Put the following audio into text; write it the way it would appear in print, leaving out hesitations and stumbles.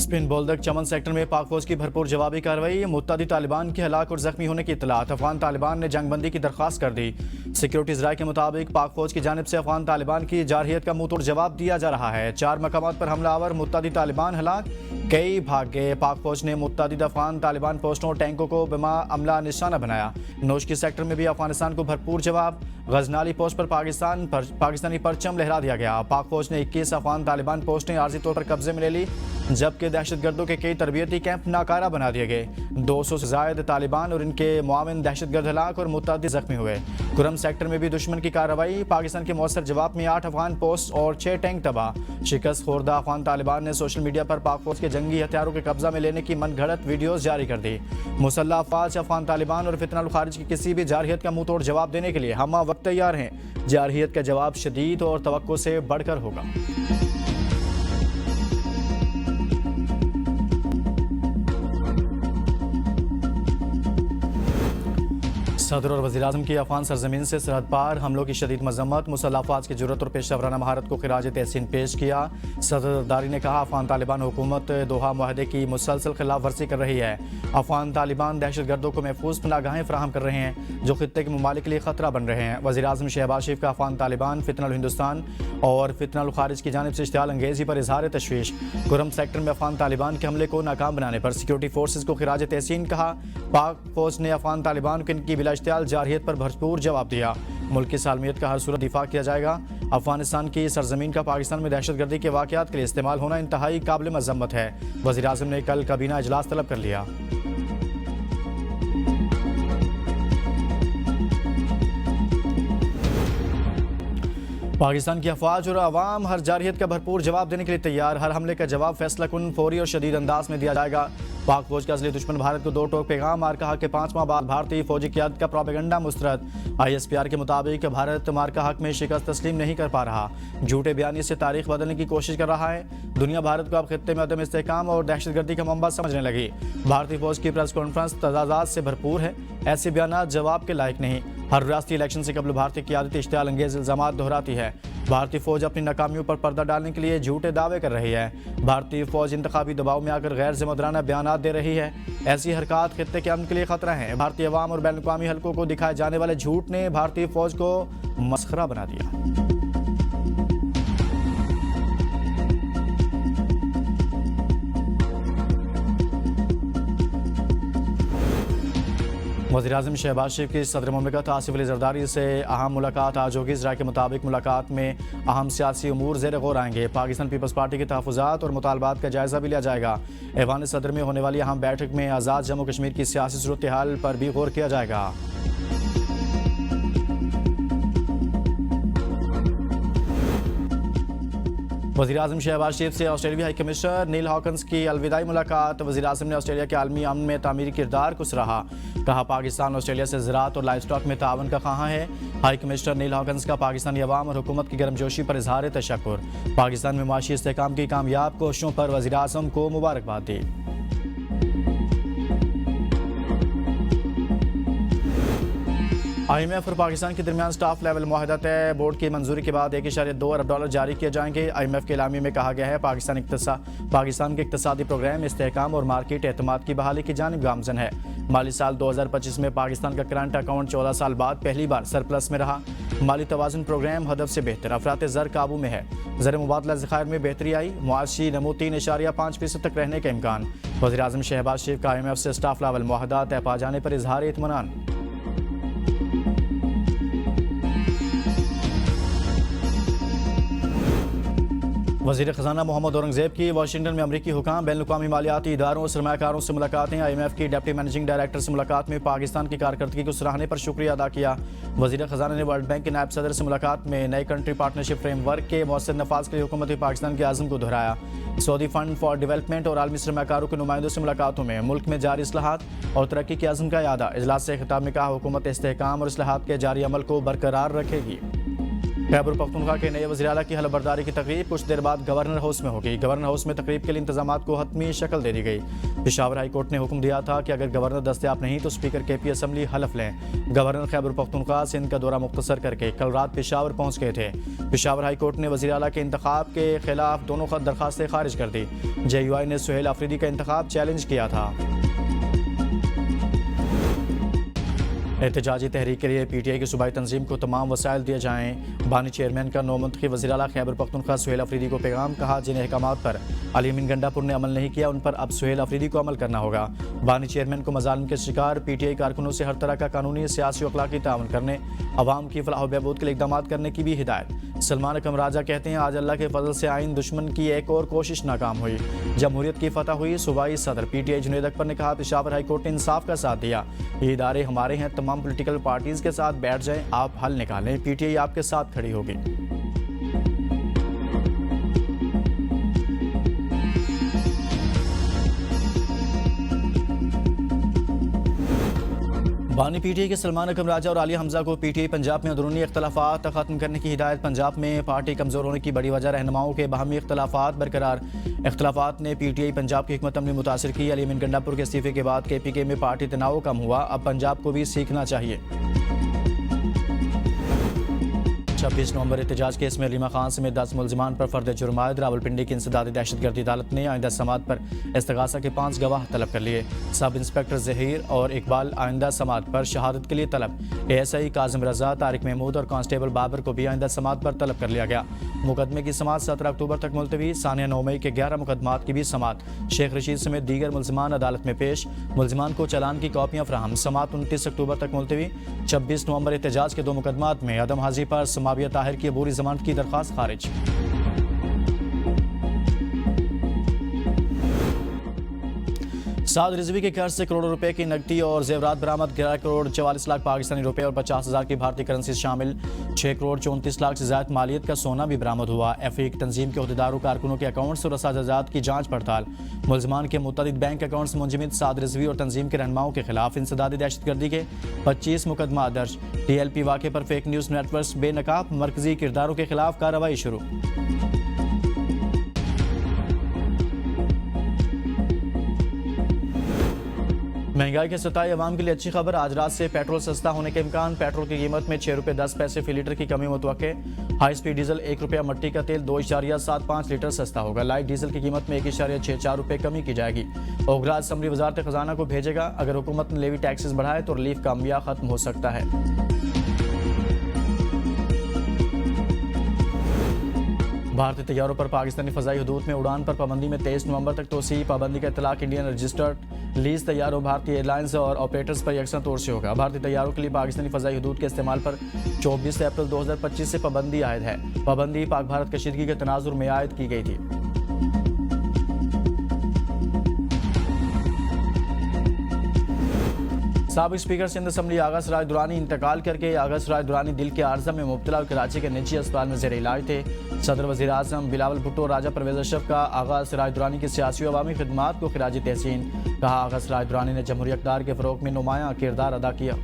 Spin बोल्दक चमन sector में पाक फौज की भरपूर जवाबी कार्रवाई। मुत्तदी तालिबान के हलाक और जख्मी होने की इत्तलात। अफगान तालिबान ने जंगबंदी की दरख्वास्त कर दी। सिक्योरिटीज राय के मुताबिक पाक फौज की जानिब से अफगान तालिबान की जारहियत का मुंह तोड़ जवाब दिया जा रहा है। 4 मकामात पर हमलावर मुत्तदी तालिबान हलाक, कई भाग गए। पाक फौज ने मुत्तदी अफगान तालिबान पोस्टों और टैंकों को बिमा अमला निशाना बनाया। नौशकी सेक्टर में भी अफगानिस्तान को भरपूर जवाब। गजनाली पोस्ट पर पाकिस्तानी परचम लहरा दिया गया। पाक फौज ने 21 अफगान तालिबान पोस्टें आर्जी तौर पर कब्जे में ले ली, जबकि दहशतगर्दों के कई तरबियती कैंप नाकारा बना दिए गए। 200 से ज्यादा तालिबान और इनके मुआविन दहशतगर्द हलाक और मुतअद्दिद जख्मी हुए। कुरम सेक्टर में भी दुश्मन की कार्रवाई। पाकिस्तान के मौसर जवाब में 8 अफगान पोस्ट और 6 टैंक तबाह। शिकस्त खोरदा अफगान तालिबान ने सोशल मीडिया पर पाक फौज के जंगी हथियारों के कब्जा में लेने की मनगढ़ंत वीडियोज जारी कर दी। मुसल्लह अफवाज अफगान तालिबान और फितनल खारिज की किसी भी जारहियत का मुंह तोड़ जवाब देने के लिए हम वक्त तैयार हैं। जारहियत का जवाब शदीद और तवक्को से बढ़कर होगा। सदर और वज़ीर आज़म की अफगान सरजमीन से सरहद पार हमलों की शदीद मजम्मत। मुसल्लह अफवाज की जुर्रत और पेशेवराना महारत को खिराज तहसीन पेश किया। सदर जरदारी ने कहा, अफगान तालिबान हुकूमत दोहा मुआहदे की मुसलसल खिलाफ वर्जी कर रही है। अफगान तालिबान दहशतगर्दों को महफूज पनागाहें फराहम कर रहे हैं जो खित्ते के ममालिक के लिए खतरा बन रहे हैं। वज़ीर आज़म शहबाज शरीफ का अफगान तालिबान, फितनल हिंदुस्तान और फितनल खारिज की जानिब से इश्तियाल अंगेजी पर इजहार तशवीश। कुरम सेक्टर में अफगान तालिबान के हमले को नाकाम बनाने पर सिक्योरिटी फोर्सेज को खिराज तहसीन कहा। पाक फौज ने अफगान तालिबान को इनकी बिला इश्तियाल जारहियत पर भरपूर जवाब दिया। मुल्क की सालमियत का हर सूरत दिफा किया जाएगा। अफगानिस्तान की सरजमीन का पाकिस्तान में दहशतगर्दी के वाक़यात के लिए इस्तेमाल होना इंतहाई काबिल मजम्मत है। वज़ीर आज़म ने कल काबीना इजलास तलब कर लिया। पाकिस्तान की अफवाज और अवाम हर जारहियत का भरपूर जवाब देने के लिए तैयार। हर हमले का जवाब फैसला कुन, फौरी और शदीद अंदाज में दिया जाएगा। पाक फौज का असली दुश्मन भारत को 2 टोक पैगाम मार कहा कि 5 माह बाद भारतीय फौजी क़यादत का प्रोपेगेंडा मुस्तरद। ISPR के मुताबिक भारत मार्का हक में शिकस्त तस्लीम नहीं कर पा रहा, झूठे बयानी से तारीख बदलने की कोशिश कर रहा है। दुनिया भारत को अब खित्ते में अदम इस्तेहकाम और दहशतगर्दी का मंबा समझने लगी। भारतीय फौज की प्रेस कॉन्फ्रेंस तजाज़ात से भरपूर है, ऐसे बयान जवाब के लायक नहीं। हर रियासती इलेक्शन से कबल भारतीय क़यादत इश्तियाल अंगेज इल्ज़ामात दोहराती है। भारतीय फौज अपनी नाकामियों पर पर्दा डालने के लिए झूठे दावे कर रही है। भारतीय फौज इंतखाबी दबाव में आकर गैर जिम्मेदाराना बयानात दे रही है। ऐसी हरकत खित्ते के अमन के लिए खतरा है। भारतीय अवाम और बैन अवी हल्कों को दिखाए जाने वाले झूठ ने भारतीय फौज को मसखरा बना दिया। वज़ीर आज़म शहबाज शरीफ की सदर मुमलिकत आसिफ अली ज़रदारी से अहम मुलाकात आज होगी। इज़राइल के मुताबिक मुलाकात में अहम सियासी उमूर ज़ेर गौर आएंगे। पाकिस्तान पीपल्स पार्टी के तहफ़्फ़ुज़ात और मुतालबात का जायज़ा भी लिया जाएगा। ऐवान सदर में होने वाली अहम बैठक में आज़ाद जम्मू कश्मीर की सियासी सूरत हाल पर भी गौर किया जाएगा। वज़ीर आज़म शहबाज शरीफ से ऑस्ट्रेलियाई हाई कमिश्नर नील हॉकन्स की अलविदाई मुलाकात। वज़ीर आज़म ने ऑस्ट्रेलिया के आलमी अमन में तामीरी किरदार को सराहा। कहा, पाकिस्तान ऑस्ट्रेलिया से ज़राअत और लाइव स्टॉक में तावन का ख़्वाह है। हाई कमिश्नर नील हॉकन्स का पाकिस्तानी अवाम और हुकूमत की गर्मजोशी पर इजहार तशक्कुर। पाकिस्तान में माशी इस्तेहकाम की कामयाब कोशिशों पर वज़ीर आज़म को मुबारकबाद दी। IMF और पाकिस्तान के दरमियान स्टाफ लेवल मुआहदा तय। बोर्ड की मंजूरी के बाद $1.2 अरब जारी किए जाएंगे। IMF के एलामी में कहा गया है, पाकिस्तान के इक्तसादी प्रोग्राम इस्तेहकाम और मार्केट एतमाद की बहाली की जानिब गामजन है। माली साल 2025 में पाकिस्तान का करंट अकाउंट 14 साल बाद पहली बार सरप्लस में रहा। माली तवाज़ुन प्रोग्राम हदफ से बेहतर। अफरात ज़र काबू में है। ज़र मुबादला ज़खायर में बेहतरी आई। मुआशी नमू 3.5% तक रहने का इम्कान। वज़ीर आज़म शहबाज शरीफ का IMF से स्टाफ लेवल मुआहदा तय पा जाने पर इजहार इत्मीनान। वज़ीर ख़ज़ाना मोहम्मद औरंगज़ेब की वाशिंगटन में अमरीकी हुकाम, बैनुल अक़वामी मालियाती इदारों और सरमायाकारों से मुलाकातें। IMF की डिप्टी मैनेजिंग डायरेक्टर से मुलाकात में पाकिस्तान की कारकर्दगी को सराहने पर शुक्रिया अदा किया। वज़ीर ख़ज़ाना ने वर्ल्ड बैंक के नायब सदर से मुलाकात में नए कंट्री पार्टनरशिप फ्रेमवर्क के मौसर नफाज के लिए हुकूमत पाकिस्तान के आज़म को दोहराया। सऊदी फंड फॉर डेवलपमेंट और आलमी सरमायाकारों के नुमाइंदों से मुलाकातों में मुल्क में जारी इस्लाहात और तरक्की के आज़म का यादा। इजलास से खिताब में कहा, हुकूमत इस्तेहकाम और इस्लाहात के जारी अमल को बरकरार रखेगी। खैबर पख्तूनख्वा के नए वज़ीर आला की हलफबरदारी की तकरीब कुछ देर बाद गवर्नर हाउस में होगी। गवर्नर हाउस में तकरीब के लिए इंतजामात को हतमी शक्ल दे दी गई। पेशावर हाई कोर्ट ने हुक्म दिया था कि अगर गवर्नर दस्तयाब नहीं तो स्पीकर KP असम्बली हलफ लें। गवर्नर खैबर पख्तूनख्वा सिंध का दौरा मुख्तसर करके कल रात पेशावर पहुंच गए थे। पेशावर हाई कोर्ट ने वज़ीर आला के इंतखाब के खिलाफ दोनों दरखास्तें खारिज कर दी। JUI ने सुहेल आफरीदी का इंतखाब चैलेंज किया था। एहतजाजी तहरीक के लिए PTI की सूबाई तंजीम को तमाम वसाइल दिए जाएँ। बानी चेयरमैन का नौमंतखब वज़ीर आला खैबर पख्तूनख्वा सुहेल आफरीदी को पैगाम। कहा, जिन अहकामात पर अली अमीन गंडापुर ने अमल नहीं किया उन पर अब सुहेल आफरीदी को अमल करना होगा। बानी चेयरमैन को मज़ालिम के शिकार PTI कारकुनों से हर तरह का कानूनी, सियासी और अखलाकी ताउन करने, अवाम की फलाह बहबूद के लिए इक़दामात करने की भी हिदायत। सलमान अकरम राजा कहते हैं, आज अल्लाह के फजल से आइन दुश्मन की एक और कोशिश नाकाम हुई। जमहूरियत की फतह हुई। सूबाई सदर PTI जुनैद अकबर ने कहा, पेशावर हाई कोर्ट ने इंसाफ का साथ दिया। ये इदारे हमारे हैं, तमाम पॉलिटिकल पार्टीज के साथ बैठ जाएं, आप हल निकालें, PTI आपके साथ खड़ी होगी। बानी PTI के सलमान अकरम राजा और आलिया हमजा को PTI पंजाब में अंदरूनी इख्तलाफात खत्म करने की हिदायत। पंजाब में पार्टी कमज़ोर होने की बड़ी वजह रहनुमाओं के बाहमी इख्तलाफात बरकरार। इख्तलाफात ने PTI पंजाब की हिकमत अमली मुतासिर की। अली अमीन गंडापुर के इस्तीफे के बाद KPK में पार्टी तनाव कम हुआ। अब पंजाब को भी सीखना चाहिए। 26 नवंबर एहतजाज केस में रीमा खान समेत 10 मुलजिमान पर फर्द जुर्म आयद। रावलपिंडी की इंसदादी दहशतगर्दी अदालत ने आइंदा समात पर इस्तगासा के 5 गवाह तलब कर लिए। सब इंस्पेक्टर जहीर और इकबाल आइंदा समात पर शहादत के लिए तलब। ASI काजिम रजा, तारिक महमूद और कांस्टेबल बाबर को भी आइंदा समात पर तलब कर लिया गया। मुकदमे की समात 17 अक्टूबर तक मुलतवी। सानिया 9 मई के 11 मुकदमात की भी समात। शेख रशीद समेत दीगर मुलजिमान अदालत में पेश। मुलजिमान को चालान की कॉपियाँ फ्राहम। समात 29 अक्टूबर तक मुलतवी। 26 नवंबर एहतजाज के 2 मुकदमात में अदम हाजिर पर समाविया ताहिर की अबूरी जमानत की दरख्वास्त खारिज। साद रिजवी के घर से करोड़ों रुपए की नकदी और जेवरात बरामद। 11 करोड़ 44 लाख पाकिस्तानी रुपए और 50,000 की भारतीय करेंसी शामिल। 6 करोड़ 34 लाख से ज्यादा मालियत का सोना भी बरामद हुआ। FA तंजीम के अहदेदारों कारकुनों के अकाउंट्स और रसाजात की जांच पड़ताल। मुलजमान के मुतअद्दिद बैंक अकाउंट्स मुंजमद। साद रिजवी और तंजीम के रहनुमाओं के खिलाफ इंसदादी दहशतगर्दी के 25 मुकदमा दर्ज। TLP वाक़े पर फेक न्यूज़ नेटवर्क बेनकाब। मरकजी किरदारों के खिलाफ कार्रवाई शुरू। महंगाई के सताए अवाम के लिए अच्छी खबर। आज रात से पेट्रोल सस्ता होने के इम्कान। पेट्रोल की कीमत में 6 रुपये 10 पैसे फी लीटर की कमी मुतवक्के। हाई स्पीड डीजल 1 रुपया, मट्टी का तेल 2.75 लीटर सस्ता होगा। लाइट डीजल की कीमत में 1.64 रुपये कमी की जाएगी। ओगरा असम्बली वजारत खजाना को भेजेगा। अगर हुकूमत ने लेवी टैक्सेस बढ़ाए तो रिलीफ का अम्बिया खत्म हो सकता है। भारतीय तैयारों पर पाकिस्तानी फ़ज़ाई हदूद में उड़ान पर पाबंदी में 23 नवंबर तक तोसी। पाबंदी का इतलाक इंडियन रजिस्टर्ड लीज तैयारों, भारतीय एयरलाइंस और ऑपरेटर्स पर यकसा तौर से होगा। भारतीय तैयारों के लिए पाकिस्तानी फ़ज़ाई हदूद के इस्तेमाल पर 24 अप्रैल 2025 से पाबंदी आयद है। पाबंदी पाक भारत कशीदगी के तनाजुर में आयद की गई थी। साबिक स्पीकर सिंध असम्बली आगा सराय दुरानी इंतकाल करके। आगा सराय दुरानी दिल के आर्जा में मुब्तला और कराची के निजी अस्पताल में ज़ेर इलाज थे। सदर वज़ीर आज़म बिलावल भुट्टो और राजा परवेज़ अशरफ का आगा सराय दुरानी की सियासी और अवामी खिदमात को खिराज तहसीन। कहा, आगा सराय दुरानी ने जमहूरी इक़्तिदार के फ़रोग़ में नुमायाँ किरदार अदा किया।